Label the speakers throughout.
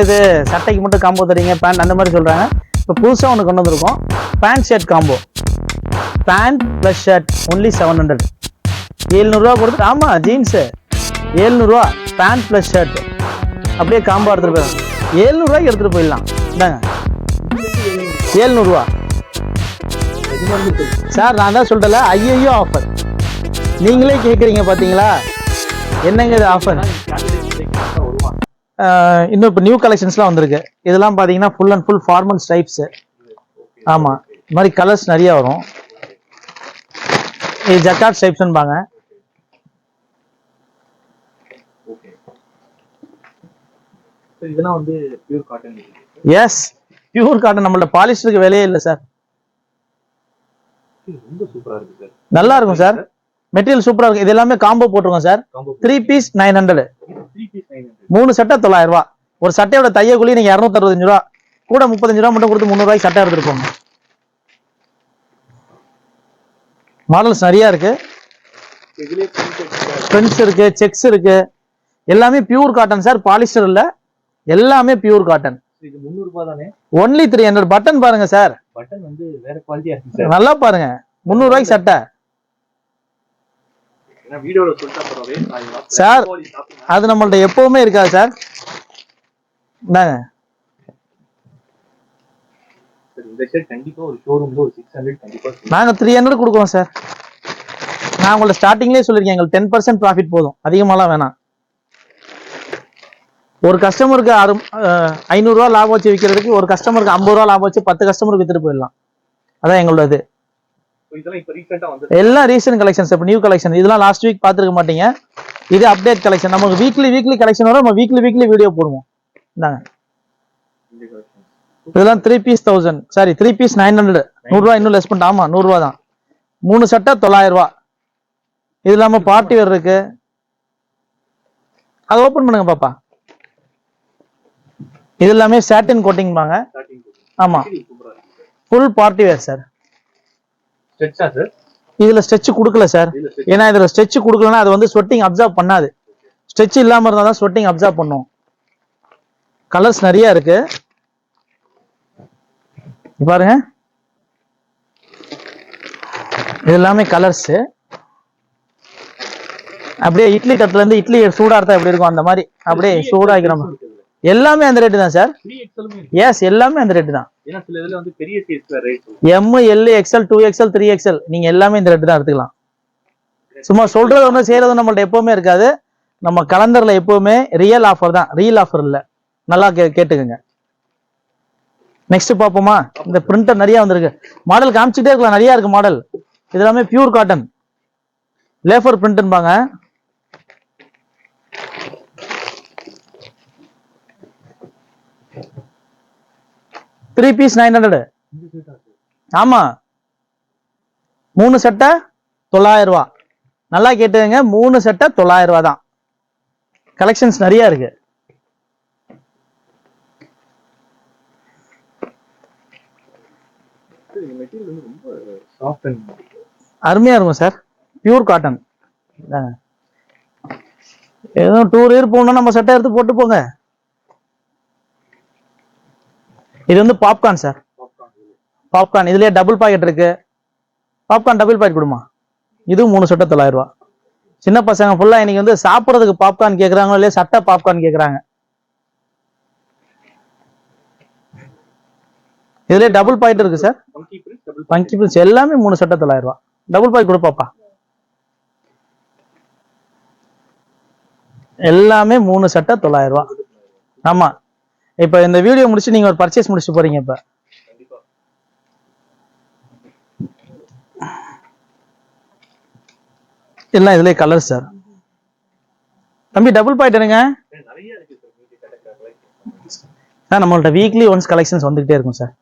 Speaker 1: இது சட்டைக்கு மட்டும் காம்போ தரீங்க பேண்ட் அந்த மாதிரி சொல்றாங்க. இப்போ புதுசாக ஒன்று கொண்டு வந்திருக்கோம், pant shirt combo. Pant plus shirt only 700, 700 கொடுத்துட்டு. ஆமாம், ஜீன்ஸு 700, பேண்ட் ப்ளஸ் ஷர்ட் அப்படியே காம்போ எடுத்துகிட்டு போயிடலாம். 700 எடுத்துகிட்டு போயிடலாம். இந்தாங்க 700 சார். நான் தான் சொல்கிறல, ஐயோ ஆஃபர். நீங்களே கேட்குறீங்க பார்த்தீங்களா, என்னங்க இது ஆஃபர். இன்னும் இப்போ நியூ கலெக்ஷன்ஸ்லாம் வந்திருக்கு. இதெல்லாம் பார்த்தீங்கன்னா ஃபுல் அண்ட் ஃபுல் ஃபார்மல் ஸ்டைப்ஸு. ஆமாம், இந்த மாதிரி கலர்ஸ் நிறைய வரும். இது ஜக்கார்ட் ஸ்டைப்ஸ்ன்பாங்க.
Speaker 2: இதெல்லாம் வந்து pure cotton.
Speaker 1: Yes, pure cotton. நம்மள்ட்ட பாலிஸ்டருக்கு விலையே இல்லை சார்.
Speaker 2: ரொம்ப சூப்பரா இருக்கு சார்.
Speaker 1: நல்லா இருக்கும் சார், மெட்டீரியல் சூப்பரா இருக்கும். இது எல்லாமே காம்போ போட்டிருக்கோம் சார். 3 பீஸ் 900, 3 சட்டை 900 ரூபா. ஒரு சட்டையோட தைய கூலி நீங்க 265 ரூபா, கூட 35 ரூபா மட்டும் கொடுத்து 300 ரூபாய்க்கு சட்டை எடுத்துட்டு போங்க. மாடல்ஸ் நிறைய இருக்கு, பிரிண்ட்ஸ் இருக்கு, செக்ஸ் இருக்கு. எல்லாமே பியூர் காட்டன் சார், பாலிஸ்டர் இல்ல, எல்லாமே பியூர் காட்டன்.
Speaker 2: இது 300 ரூபாய் தானே?
Speaker 1: ஒன்லி 300. பட்டன் பாருங்க சார்,
Speaker 2: பட்டன் வந்து வேற குவாலிட்டியா இருக்கு சார்.
Speaker 1: நல்லா பாருங்க, 300 ரூபாய்க்கு சட்டை சார். அது நம்மள்ட்ட எப்பவுமே இருக்காது சார். இந்தாங்க, நாங்க 300 கொடுக்குறோம் சார். நான் உங்கள்ட்ட ஸ்டார்டிங்லேயே சொல்லிருக்கேன், எங்களுக்கு 10% ப்ராஃபிட் போதும், அதிகமாலாம் வேணாம். ஒரு கஸ்டமருக்கு 500 ரூபா லாபம் வச்சு விற்கிறதுக்கு ஒரு கஸ்டமருக்கு 50 ரூபா லாபம் வச்சு 10 கஸ்டமருக்கு வித்துட்டு போயிடலாம். அதான் எங்களோட இது. எல்லாம் ரீசன்ட் கலெக்ஷன்ஸ், இப்போ நியூ கலெக்ஷன். இதெல்லாம் லாஸ்ட் வீக் பார்த்துருக்க மாட்டீங்க. இது அப்டேட் கலெக்ஷன். நமக்கு வீக்லி கலெக்ஷன் வரும், நம்ம வீக்லி வீடியோ போடுவோம். இந்தாங்க, இதெல்லாம் 3 பீஸ் 1000, சாரி 3 பீஸ் 900. 100 ரூபா இன்னும் லெஸ் பண்ணிட்டு. ஆமா, 100 ரூபா தான். 3 சட்டை 900 ரூபா. இது இல்லாம பார்ட்டி வேர் இருக்கு. அதை ஓபன் பண்ணுங்க பாப்பா. இது எல்லாமே சாட்டின் கோட்டிங் பாங்க. ஆமா, ஃபுல் பார்ட்டி வேர் சார். இதுல ஸ்ட்ரெச் கொடுக்கல சார், ஏன்னா இதுல ஸ்ட்ரெச் கொடுக்கலன்னா அது வந்து ஸ்வெட்டிங் அப்சர்வ் பண்ணாது. ஸ்ட்ரெச் இல்லாம இருந்தா தான் ஸ்வெட்டிங் அப்சர்வ் பண்ணும். கலர்ஸ் நிறைய இருக்கு பாருங்க. இது எல்லாமே கலர்ஸ். அப்படியே இட்லி தட்டுல இருந்து இட்லி சூடா இருந்தா எப்படி இருக்கும் அந்த மாதிரி அப்படியே சூடா வைக்கிற மாதிரி. எல்லாமே அந்த ரேட்டு தான் சார். எஸ், எல்லாமே அந்த ரேட்டு தான். M, L, XL, 2XL, 3XL நீங்க எல்லாமே இந்த ரேட்டு தான் எடுத்துக்கலாம். சும்மா சொல்றது ஒண்ணு செய்யறது நம்மள்ட்ட எப்பவுமே இருக்காது. நம்ம கலண்டர்ல எப்பவுமே ரியல் ஆஃபர் தான், ரீல் ஆஃபர் இல்ல. நல்லா கேட்டுக்கங்க. நெக்ஸ்ட் பாப்போமா. இந்த பிரிண்டர் நிறைய வந்திருக்கு. மாடல் காமிச்சுட்டே இருக்கலாம், நிறைய இருக்கு மாடல். இது எல்லாமே பியூர் காட்டன் லேஃபர் பிரிண்ட்பாங்க. Three piece 900. ஆமா, 3 சட்டை 900 ரூபா. நல்லா கேட்டுங்க, 3 சட்டை 900 ரூபா தான். கலெக்ஷன்ஸ் நிறைய இருக்கு. அருமையா இருக்கும் சார், பியூர் காட்டன். ஏதோ டூர் இயர் போகணும்னா நம்ம சட்டை எடுத்து போட்டு போங்க. இது வந்து பாப்கார்ன் சார், பாப்கார்ன். இதுலயே டபுள் பாக்கெட் இருக்கு. பாப்கார்ன் டபுள் பாக்கெட் கொடுமா. இது 3 சட்டை 900 ரூபா. சின்ன பசங்க ஃபுல்லா இன்னைக்கு வந்து சாப்பிட்றதுக்கு பாப்கார்ன் கேட்கறாங்களோ இல்லையா, சட்டை பாப்கார்ன் கேட்கறாங்க. இதுலயே டபுள் பாக்கெட் இருக்கு சார். பங்கி பிரின்ஸ் எல்லாமே 3 சட்டை 900 ரூபா. டபுள் பாக்கெட் கொடுப்பாப்பா. எல்லாமே 3 சட்டை 900 ரூபா. ஆமா, இப்ப இந்த வீடியோ முடிச்சு நீங்க ஒரு பர்ச்சேஸ் முடிச்சு போறீங்க. இப்ப எல்லாம் இதுல கலர் சார். தம்பி டபுள் பாயிண்ட் என்னங்க சார், நம்மள்ட்ட வீக்லி ஒன்ஸ் கலெக்ஷன்ஸ் வந்துகிட்டே இருக்கும் சார்.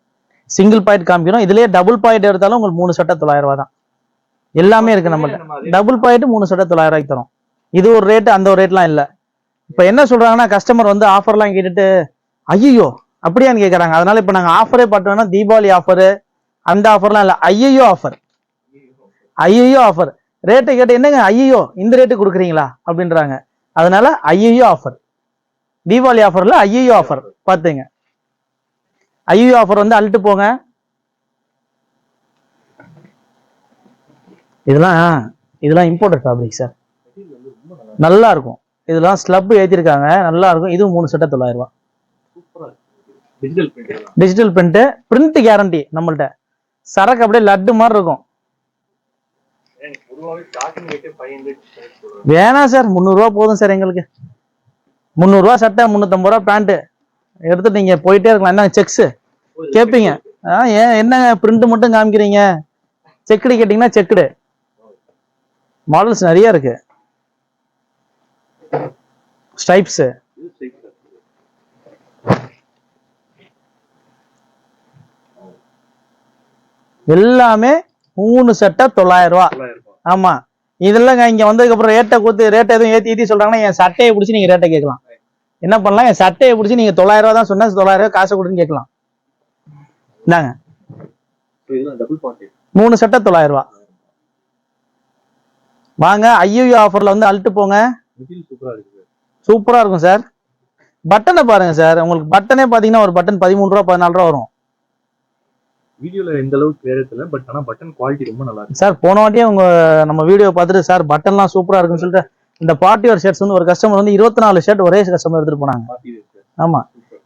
Speaker 1: சிங்கிள் பாயிண்ட் காமிக்கிறோம். இதுலயே டபுள் பாயிண்ட் எடுத்தாலும் உங்களுக்கு 3 சட்டை 900 ரூபா தான். எல்லாமே இருக்கு நம்மள்ட்ட. டபுள் பாயிண்ட் 3 சட்டை 900 ரூபாய்க்கு தரும். இது ஒரு ரேட்டு, அந்த ஒரு ரேட்லாம் இல்ல. இப்ப என்ன சொல்றாங்கன்னா, கஸ்டமர் வந்து ஆஃபர்லாம் கேட்டுட்டு ஐயோ அப்படியான்னு கேட்கறாங்க. அதனால இப்ப நாங்க ஆஃபரே பார்த்தோம்னா தீபாவளி ஆஃபர் அந்த ஆஃபர்லாம் இல்ல, ஐயோ ஆஃபர். ஐயோ ஆஃபர் ரேட்டை கேட்டு என்னங்க ஐயோ இந்த ரேட்டு கொடுக்குறீங்களா அப்படின்றாங்க. அதனால ஐயோ ஆஃபர், தீபாவளி ஆஃபர்ல ஐயோ ஆஃபர். பாத்துங்க. ஐயோ ஆஃபர் வந்து அள்ளிட்டு போங்க. இதெல்லாம் இம்போர்ட்டட் ஃபேப்ரிக் சார்,
Speaker 2: மெட்டீரியல் வந்து ரொம்ப
Speaker 1: நல்லா இருக்கும். இதெல்லாம் ஸ்லப் ஏத்திருக்காங்க, நல்லா இருக்கும். இது 3 செட்டா 900 ரூபாய்.
Speaker 2: சூப்பரா இருக்கு. Digital print.
Speaker 1: Digital print guarantee நம்மள்ட்ட. சரக்கு அப்படியே லட்டு மாதிரி இருக்கும்.
Speaker 2: பொதுவாகவே ஸ்டார்டிங் ரேட்டே 500
Speaker 1: வேணாம் சார், 300 ரூபா போதும் சார் எங்களுக்கு. 300 ரூபா சட்டை, 350 ரூபா பேண்ட் எடுத்துட்டு நீங்க போயிட்டே இருக்கலாம். என்ன செக்ஸ் கேட்பீங்க? ஏன் என்னங்க பிரிண்ட் மட்டும் காமிக்கிறீங்க? செக்குடு கேட்டீங்கன்னா செக்குடு மாடல்ஸ் நிறைய இருக்கு. ஸ்ட்ரைப்ஸ் எல்லாமே 3 செட்டா 900 ரூபா. ஆமா, இதெல்லாம் இங்க வந்ததுக்கு அப்புறம் ரேட்டை எதுவும் ஏத்தி சொல்றாங்கன்னா என் சட்டையை பிடிச்சி நீங்க ரேட்டை கேட்கலாம். என்ன பண்ணலாம், என் சட்டையை பிடிச்சி நீங்க 900 ரூபா தான் சொன்னா 900 ரூபாய் காசை கொடுன்னு கேட்கலாம். இந்தாங்க 3 செட்டா 900 ரூபா. வாங்க, ஐயோ ஆஃபர்ல வந்து அள்ளிட்டு போங்க. சூப்பரா இருக்கும் சார். பட்டனை பாருங்க சார், உங்களுக்கு பட்டனே பாத்தீங்கன்னா ஒரு பட்டன் 13 ரூபா 14 ரூபா வரும்.
Speaker 2: வீடியோல எந்த அளவுக்கு கிளியரன்ஸ் இல்ல, பட் ஆனா பட்டன் குவாலிட்டி ரொம்ப நல்லா இருக்கு
Speaker 1: சார். போன வாட்டியே உங்க நம்ம வீடியோ பார்த்துட்டு சார் பட்டன்லாம் சூப்பரா இருக்குன்னு சொல்லிட்டு இந்த பார்ட்டி வேர் ஷர்ட்ஸ் வந்து ஒரு கஸ்டமர் வந்து 24 ஷர்ட் ஒரே கஸ்டமர் எடுத்துட்டு போனாங்க. ஆமா,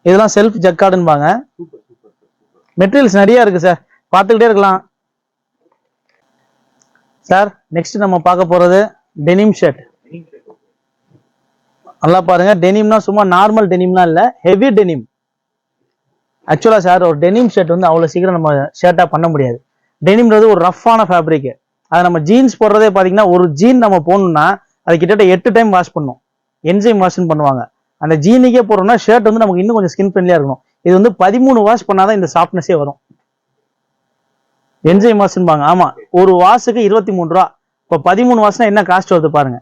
Speaker 1: இதெல்லாம் செல்ஃப் ஜக்கார்டுன்பாங்க. மெட்டீரியல்ஸ் நிறைய இருக்கு சார், பார்த்துக்கிட்டே இருக்கலாம் சார். நெக்ஸ்ட் நம்ம பார்க்க போறது டெனிம் ஷர்ட். நல்லா பாருங்க, டெனிம்னா சும்மா நார்மல் டெனிம்லாம் இல்ல, ஹெவி டெனிம். ஆக்சுவலா சார் ஒரு டெனிம் ஷர்ட் வந்து அவ்வளவு சீக்கிரம் நம்ம ஷர்ட்டா பண்ண முடியாது. டெனிம்ன்றது ஒரு ரஃப்பான ஃபேப்ரிக். அதை நம்ம ஜீன்ஸ் போடுறதே பாத்தீங்கன்னா ஒரு ஜீன் நம்ம போடணும்னா அது கிட்டத்தட்ட 8 டைம் வாஷ் பண்ணும். என்ஜைம் வாஷ்னு பண்ணுவாங்க. அந்த ஜீனுக்கே போடுறோம்னா ஷர்ட் வந்து நமக்கு இன்னும் கொஞ்சம் ஸ்கின் ஃப்ரெண்ட்லியா இருக்கணும். இது வந்து 13 வாஷ் பண்ணாதான் இந்த சாஃப்ட்னஸே வரும். என்ஜைம் வாஷ்பாங்க. ஆமா, ஒரு வாஷுக்கு 23 ரூபா. இப்போ 13 வாஷ்னா என்ன காஸ்ட் வருது பாருங்க.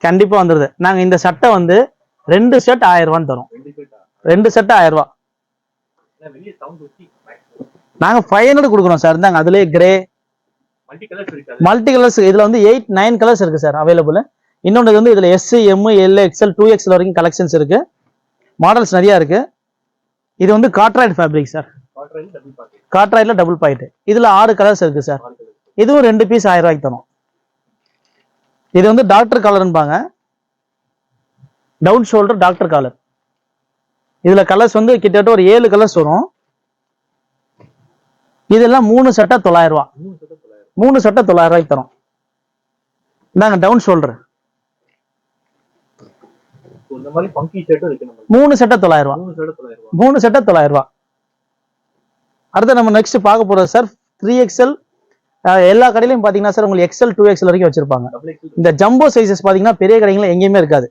Speaker 1: கண்டிப்பா வந்துருது. நாங்க இந்த சட்டை வந்து 2 ஷர்ட் 1000 ரூபான்னு தரோம். 2 ஷர்ட் 1000 ரூபாய். நாங்க 500 கொடுக்குறோம் சார். இருந்தாங்க அதுலயே கிரே மல்டி கலர்ஸ். இதுல வந்து 8-9 கலர்ஸ் இருக்கு சார் அவைலபிள். இன்னொன்று வந்து இதுல S, M, L, XL, 2XL வரைக்கும் கலெக்ஷன்ஸ் இருக்கு. மாடல்ஸ் நிறைய இருக்கு. இது வந்து காட்ராய்டு ஃபேப்ரிக் சார். காட்ராய்டுல டபுள் பாயிண்ட். இதுல 6 கலர்ஸ் இருக்கு சார். இதுவும் 2 பீஸ் 1000 ரூபாய்க்கு தரும். இது வந்து டாக்டர் காலர்ன்பாங்க, டவுன் ஷோல்டர் டாக்டர் காலர். இதுல கலர்ஸ் வந்து கிட்டத்தட்ட ஒரு 7 கலர்ஸ் வரும். இதெல்லாம் 3 செட்டா 900 ரூபாய். 3 செட்டா 900 ரூபாய்க்கு தரும். இந்தாங்க டவுன் ஷோல்டர். 3 செட்டா 900 ரூபாய். 3 செட்டா 900 ரூபாய். அடுத்து நம்ம நெக்ஸ்ட் பார்க்க போறது சார் 3XL. எல்லா கடையிலையும் பாத்தீங்கன்னா சார் உங்களுக்கு XL 2XL வரைக்கும் வச்சிருப்பாங்க. இந்த ஜம்போ சைசஸ் பாத்தீங்கன்னா பெரிய கடைகள் எங்கேயுமே இருக்காது.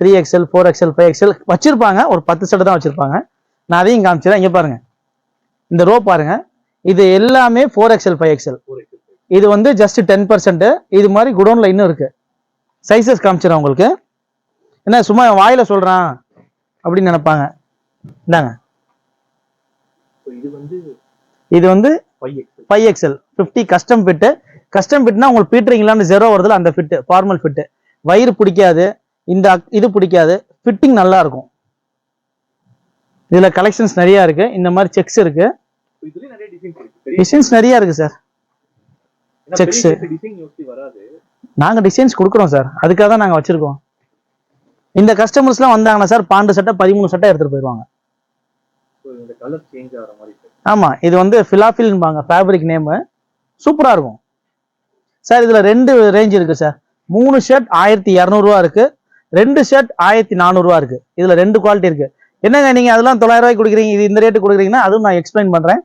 Speaker 1: 3XL 4XL 5XL வச்சிருப்பாங்க. ஒரு 10 செட் தான் வச்சிருப்பாங்க. நான் அதையும் காமிச்சிடறேன். இங்க பாருங்க, இந்த ரோ பாருங்க. இது எல்லாமே 4XL 5XL. இது வந்து ஜஸ்ட் 10%. இது மாதிரி குடோன்ல இன்னும் இருக்கு. சைசஸ் காமிச்சிடறேன் உங்களுக்கு. என்ன சும்மா வாயில சொல்றான் அப்படின்னு நினைப்பாங்க. இந்தாங்க, இது வந்து 5XL 50 கஸ்டம் ஃபிட். கஸ்டம் ஃபிட்னா உங்களுக்கு பீட்டரிங்லாம் 0 வருதுல, அந்த ஃபிட் ஃபார்மல் ஃபிட். வயிறு பிடிக்காது, இந்த இது பிடிக்காது, ஃபிட்டிங் நல்லா இருக்கும். இதுல கலெக்ஷன்ஸ் நிறைய இருக்கு. இந்த மாதிரி செக்ஸ் இருக்கு, டிசைன்ஸ் நிறைய இருக்கு சார். செக்ஸ் நாங்க டிசைன்ஸ் கொடுக்குறோம் சார், அதுக்காக தான் நாங்க வச்சிருக்கோம். இந்த கஸ்டமர்ஸ்லாம் வந்தாங்கன்னா சார் 12 செட்டை 13 செட்டை எடுத்துட்டு போயிடுவாங்க. ஆமா, இது வந்து பிலாஃபில்பாங்க ஃபேப்ரிக் நேம். சூப்பரா இருக்கும் சார். இதுல 2 ரேஞ்ச் இருக்கு சார். 3 ஷர்ட் 1200 ரூபா இருக்கு, 2 ஷர்ட் 1400 ரூபா இருக்கு. இதுல 2 குவாலிட்டி இருக்கு. என்னங்க நீங்க அதெல்லாம் 900 ரூபாய்க்கு கொடுக்குறீங்க, இது இந்த ரேட்டு கொடுக்குறீங்கன்னா அதுவும் நான் எக்ஸ்பிளைன் பண்றேன்.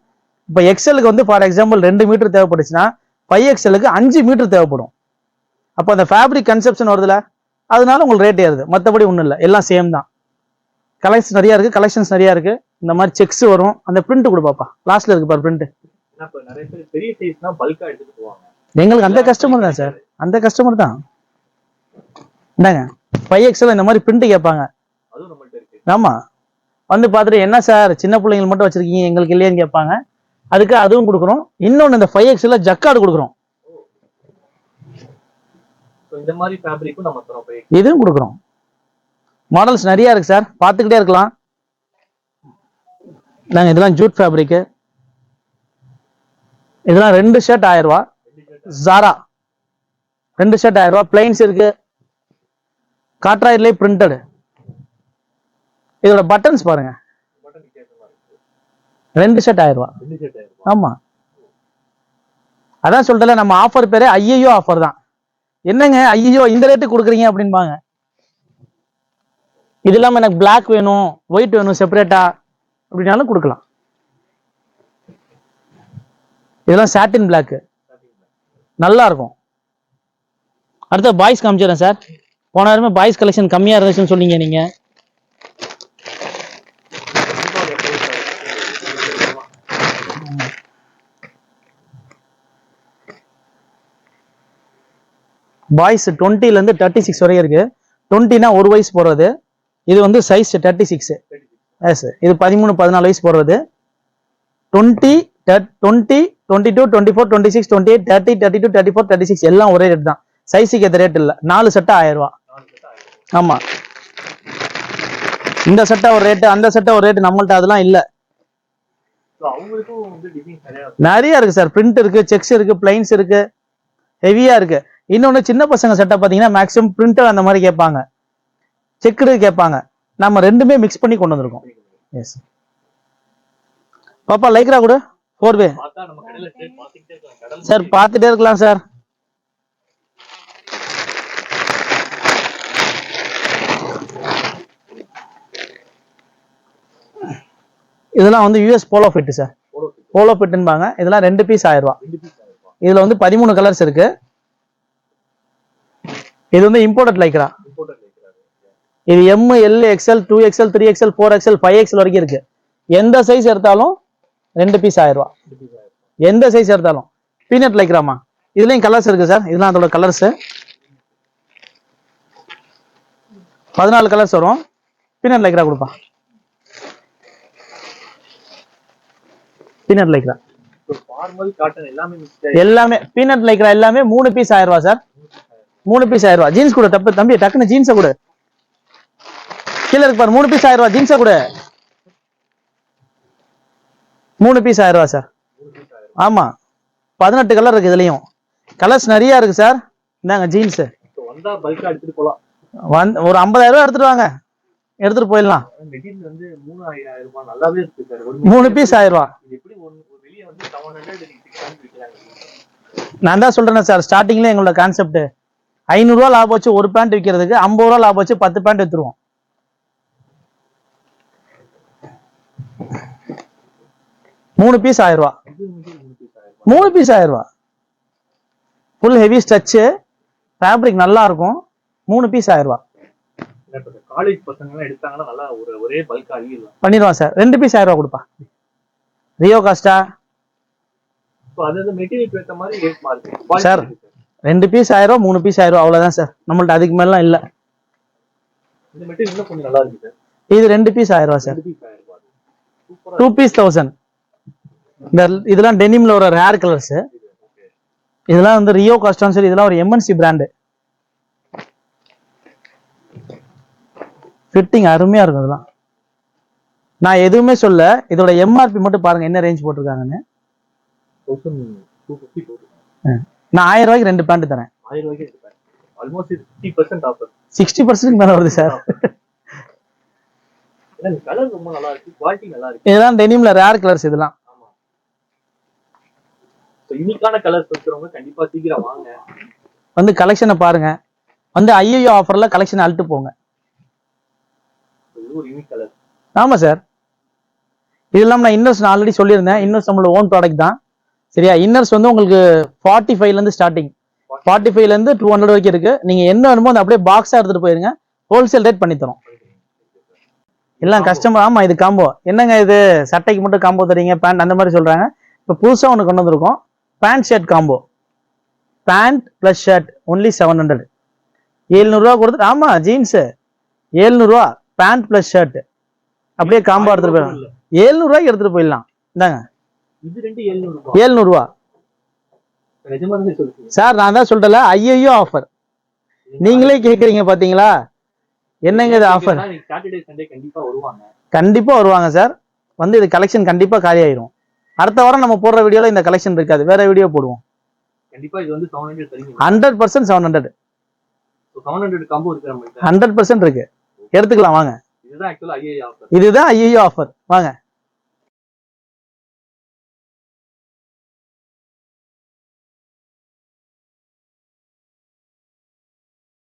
Speaker 1: இப்போ எக்ஸ்எலுக்கு வந்து ஃபார் எக்ஸாம்பிள் 2 மீட்டர் தேவைப்படுச்சுன்னா 5XLக்கு 5 மீட்டர் தேவைப்படும். அப்போ அந்த ஃபேப்ரிக் கன்செப்ஷன் வருதுல, அதனால உங்களுக்கு ரேட் ஏறுது. மற்றபடி ஒன்றும் இல்லை, எல்லாம் சேம் தான். கலெக்ஷன் நிறைய இருக்கு, கலெக்ஷன்ஸ் நிறைய இருக்கு. இந்த மாதிரி செக்ஸ் வரும். அந்த பிரிண்ட் கொடுப்பாப்பா, லாஸ்ட்ல இருக்கு பாரு பிரிண்ட். எங்களுக்கு அந்த கஸ்டமர் தான் சார், அந்த கஸ்டமர் தான். இந்தாங்க 5XL இந்த மாதிரி பிரிண்ட் கேட்பாங்க. ஆமா, வந்து பார்த்துட்டு என்ன சார் சின்ன பிள்ளைங்க மட்டும் வச்சிருக்கீங்க எங்களுக்கு இல்லையான்னு கேட்பாங்க. அதுக்கு அதுவும் கொடுக்குறோம். இன்னொன்று இந்த 5XL ஜக்கார்டு கொடுக்குறோம். இந்த மாதிரி ஃபேப்ரிக்கும் நம்ம தரோம். இதுவும் கொடுக்குறோம். மாடல்ஸ் நிறைய இருக்கு சார், பார்த்துக்கிட்டே இருக்கலாம். நாங்க இதெல்லாம் ஜூட் ஃபேப்ரிக். இதெல்லாம் 2 ஷர்ட் 1000 ரூபாய். ஜாரா 2 ஷர்ட் 1000 ரூபாய். பிளைன்ஸ் இருக்கு, காட்ராய்ட்லேயே பிரிண்டட். இதோட பட்டன்ஸ் பாருங்க, 2 ஷர்ட் 1000 ரூபாய். ஆமா, அதான் சொல்றேன், நம்ம ஆஃபர் பேரே ஐயோ ஆஃபர் தான். என்னங்க ஐயோ இந்த ரேட்டு கொடுக்குறீங்க அப்படின்பாங்க. இது இல்லாம எனக்கு பிளாக் வேணும், ஒயிட் வேணும் செப்பரேட்டா அப்படின்னாலும் கொடுக்கலாம். இதெல்லாம் சாட்டின் பிளாக், நல்லா இருக்கும். அடுத்த பாய்ஸ் காமிச்சிடறேன் சார். போன வாரமே பாய்ஸ் கலெக்ஷன் கம்மியா இருந்துச்சுன்னு சொன்னீங்க நீங்க. பாய்ஸ் 20ல இருந்து 36 வரைக்கும் இருக்கு. 20னா 1 வயசு போடுறது. இது வந்து சைஸ் 36. எஸ், இது 13 14 வயசு போடுறது. 20 20 22 24 26 28 30 32 34 36 எல்லாம் ஒரே ரேட் தான். சைஸுக்கு ஏற்ற ரேட் இல்ல. 4 சட்டை 1000 ரூபாய். ஆமா, இந்த சட்டை ஒரு ரேட்டு, அந்த சட்டை ஒரு ரேட்டு. நம்மள்ட்ட அதெல்லாம் இல்ல. நிறைய இருக்கு சார். பிரிண்ட் இருக்கு, செக்ஸ் இருக்கு, பிளைன்ஸ் இருக்கு, ஹெவியா இருக்கு. இன்னொன்னு சின்ன பசங்க சட்டை பாத்தீங்கன்னா மேக்ஸிமம் பிரிண்டர் அந்த மாதிரி கேட்பாங்க, செக்குடு கேட்பாங்க. நம்ம ரெண்டுமே மிக்ஸ் பண்ணி கொண்டு வந்திருக்கோம். எஸ் பாப்பா, லைக்ரா கூட 4 வே சார், பார்த்துட்டே இருக்கலாம் சார். இதெல்லாம் வந்து US polo fit sir. Polo ஃபிட்பாங்க. இதெல்லாம் 2 பீஸ் 1000 ரூபாய். இதுல வந்து 13 கலர்ஸ் இருக்கு. இது வந்து இம்போர்ட்டட் லைக்ரா. இது M, L, XL, 2XL, 3XL, 4XL, 5XL வரைக்கும் இருக்கு. எந்த சைஸ் எடுத்தாலும் 2 பீஸ் 1000 ரூபாய். எந்த சைஸ் எடுத்தாலும். பீனட் லைக்ராமா, இதுலயும் கலர்ஸ் இருக்கு சார். இதெல்லாம் அதோட கலர்ஸ் 14 கலர்ஸ் வரும். பீனட் லைக்ரா கொடுப்பா. பீனட் லைக்ரா எல்லாமே, பீனட் லைக்ரா எல்லாமே 3 பீஸ் 1000 ரூபாய் சார். 3 பீஸ் 1000 ரூபாய். ஜீன்ஸ் கூட தப்பு தம்பி, டக்குன்னு ஜீன்ஸை கூட கீழே இருக்கு பாரு. 3 பீஸ் 1000 ரூபாய். ஜீன்ஸை கூட 3 பீஸ் 1000 ரூபாய் சார். ஆமா, 18 கலர் இருக்கு. இதுலயும் கலர்ஸ் நிறைய இருக்கு சார். இந்தாங்க ஜீன்ஸ். ஒரு 50,000 ரூபாய் எடுத்துட்டு வாங்க, எடுத்துட்டு போயிடலாம். 3 பீஸ் 1000 ரூபாய். நான் தான் சொல்றேன் சார், ஸ்டார்டிங்ல எங்களோட கான்செப்ட் 500 ரூபாய் லாபம் வச்சு ஒரு பேண்ட் விற்கிறதுக்கு 50 ரூபாய் லாபம் வச்சு 10 பேண்ட் வித்துருவோம். மூணு பீஸ் 1000 ரூபாய். 3 பீஸ் 1000 ரூபாய். ஃபுல் ஹெவி ஸ்ட்ரெச், ஃபேப்ரிக் நல்லா இருக்கும். 3 பீஸ் 1000 ரூபாய்.
Speaker 2: காலேஜ் பசங்க எல்லாம் எடுத்தாங்கன்னா நல்லா ஒரே பல்கா அழியலாம்
Speaker 1: பண்ணிடுவான் சார். 2 பீஸ் 1000 ரூபாய் கொடுப்பா. Rio காஸ்டா sir. 2 பீஸ் 1000 ரூபாய், 3 பீஸ் 1000 ரூபாய், அவ்வளவுதான் சார். நம்மள்ட்ட அதுக்கு மேல இல்ல. இது 2 பீஸ் 1000 ரூபாய் சார். 2 பீஸ் 1000. இதெல்லாம் டெனிம்ல ஒரு ரேர் கலர்ஸ். இதெல்லாம் வந்து ரியோ காஸ்டான்னு சொல்லி, இதெல்லாம் ஒரு MNC பிராண்டு. ஃபிட்டிங் அருமையா இருக்கும். இதெல்லாம் நான் எதுவுமே சொல்ல, இதோட MRP மட்டும் பாருங்க என்ன ரேஞ்ச் போட்டிருக்காங்கன்னு. நான் 1000 ரூபாய்க்கு 2 பேண்ட் தரேன். 60% மேல வருது சார். இதெல்லாம் டெனிம்ல ரேர் கலர்ஸ். இதெல்லாம்
Speaker 2: யூனிக்கான கலர்ஸ் வச்சிருக்கவங்க கண்டிப்பா சீக்கிரம் வாங்க,
Speaker 1: வந்து கலெக்ஷனை பாருங்க. வந்து ஐயோ ஆஃபர்ல கலெக்ஷன் அழுட்டு போங்க. ஆமா சார். இதெல்லாம் நான் இன்னர்ஸ் ஆல்ரெடி சொல்லியிருந்தேன். இன்னர்ஸ் நம்மளோட ஓன் ப்ராடக்ட் தான். சரியா? இன்னர்ஸ் வந்து உங்களுக்கு 45ல இருந்து ஸ்டார்டிங், 45ல இருந்து 200 வரைக்கும் இருக்கு. நீங்க என்ன வேணுமோ அந்த அப்படியே பாக்ஸா எடுத்துட்டு போயிருங்க. ஹோல்சேல் ரேட் பண்ணி தரோம். எல்லாம் கஸ்டமர். ஆமா, இது காம்போ. என்னங்க இது சட்டைக்கு மட்டும் காம்போ தரீங்க, பேண்ட் அந்த மாதிரி சொல்றாங்க. இப்போ புதுசா ஒன்று கொண்டு வந்திருக்கோம், pant shirt combo. Pant plus shirt only 700. 700 ரூபா கொடுத்து. ஆமா, ஜீன்ஸ் 700 ரூபா, பேண்ட் பிளஸ் ஷர்ட் அப்படியே காம்போ எடுத்துட்டு போயிடலாம். 700 ரூபாய்க்கு எடுத்துட்டு போயிடலாம். இந்தாங்க, 700 ரூபா சார். நான் தான் சொல்றேன்ல, ஐயோ ஆஃபர். நீங்களே கேக்குறீங்க பாத்தீங்களா? என்னங்க இது ஆஃபர்? கண்டிப்பா வருவாங்க சார். வந்து இது கலெக்ஷன் கண்டிப்பா காலி ஆயிரும். அடுத்த வாரம் நம்ம போடுற வீடியோல இந்த கலெக்ஷன் இருக்காது, வேற வீடியோ போடுவோம்.
Speaker 2: கண்டிப்பா இது வந்து 700 தரீங்க.
Speaker 1: 100% 700.
Speaker 2: 700 காம்போ இருக்கு நம்ம
Speaker 1: 100% இருக்கு, எடுத்துக்கலாம் வாங்க.
Speaker 2: இதுதான் ஆக்சுவலா ஐஏ ஆஃபர்.
Speaker 1: இதுதான் ஐயோ ஆஃபர், வாங்க.